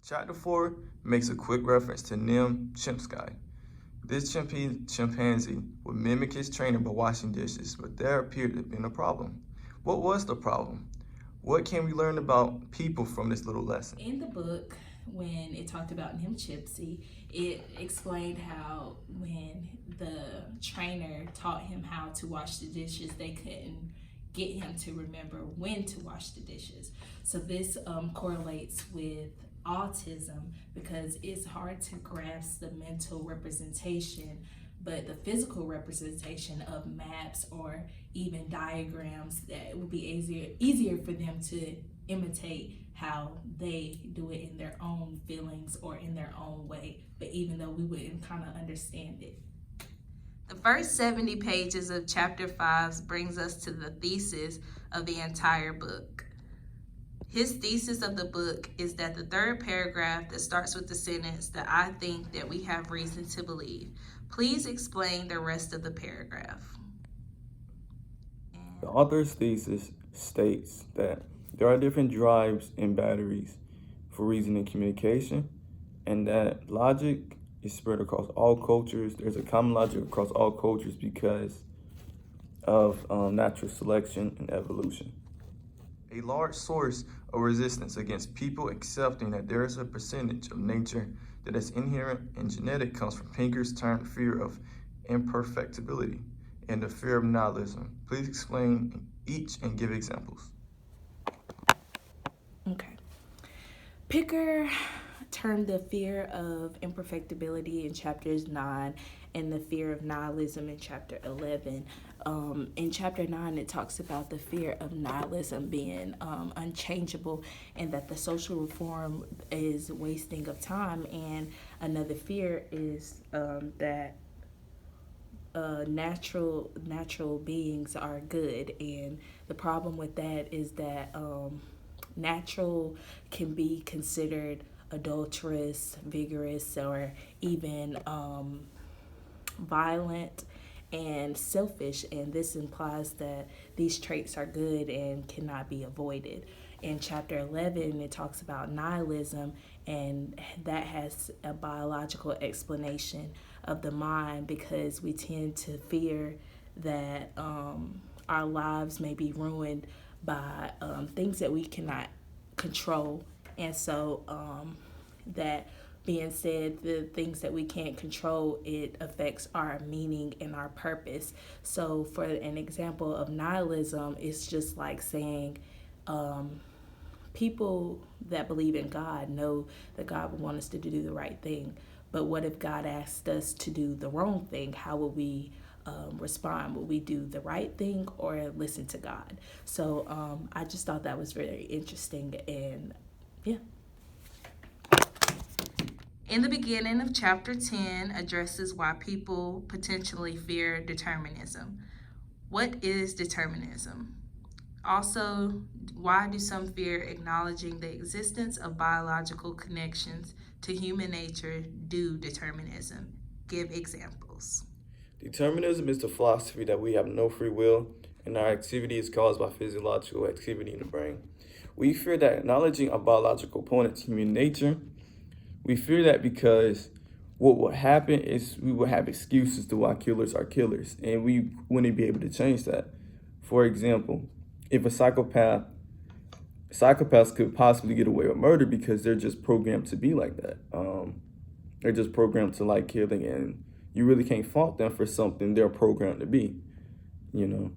Chapter 4 makes a quick reference to Nim Chimpsky. This chimpanzee would mimic his trainer by washing dishes, but there appeared to have been a problem. What was the problem? What can we learn about people from this little lesson? In the book, when it talked about Nim Chimpsky, it explained how when the trainer taught him how to wash the dishes, they couldn't get him to remember when to wash the dishes. So this correlates with autism because it's hard to grasp the mental representation, but the physical representation of maps or even diagrams, that it would be easier for them to imitate how they do it in their own feelings or in their own way, but even though we wouldn't kind of understand it. The first 70 pages of chapter 5 brings us to the thesis of the entire book. His thesis of the book is that the third paragraph that starts with the sentence that I think that we have reason to believe. Please explain the rest of the paragraph. The author's thesis states that there are different drives and batteries for reasoning communication, and that logic is spread across all cultures. There's a common logic across all cultures because of natural selection and evolution. A large source of resistance against people accepting that there is a percentage of nature that is inherent and genetic comes from Pinker's term fear of imperfectibility and the fear of nihilism. Please explain each and give examples. Okay. Picker termed the fear of imperfectibility in chapters 9 and the fear of nihilism in chapter 11. In chapter 9, it talks about the fear of nihilism being unchangeable and that the social reform is wasting of time. And another fear is that natural beings are good. And the problem with that is that natural can be considered adulterous, vigorous, or even violent and selfish, and this implies that these traits are good and cannot be avoided. In chapter 11, it talks about nihilism, and that has a biological explanation of the mind because we tend to fear that our lives may be ruined by things that we cannot control. And so that being said, the things that we can't control, it affects our meaning and our purpose. So for an example of nihilism, it's just like saying people that believe in God know that God would want us to do the right thing. But what if God asked us to do the wrong thing? How would we respond? Would we do the right thing or listen to God? So I just thought that was very interesting, and yeah. In the beginning of chapter 10 addresses why people potentially fear determinism. What is determinism? Also, why do some fear acknowledging the existence of biological connections to human nature due determinism? Give examples. Determinism is the philosophy that we have no free will and our activity is caused by physiological activity in the brain. We fear that acknowledging a biological component to human nature, we fear that because what will happen is we will have excuses to why killers are killers, and we wouldn't be able to change that. For example, if psychopaths could possibly get away with murder because they're just programmed to be like that. They're just programmed to like killing, and you really can't fault them for something they're programmed to be, you know.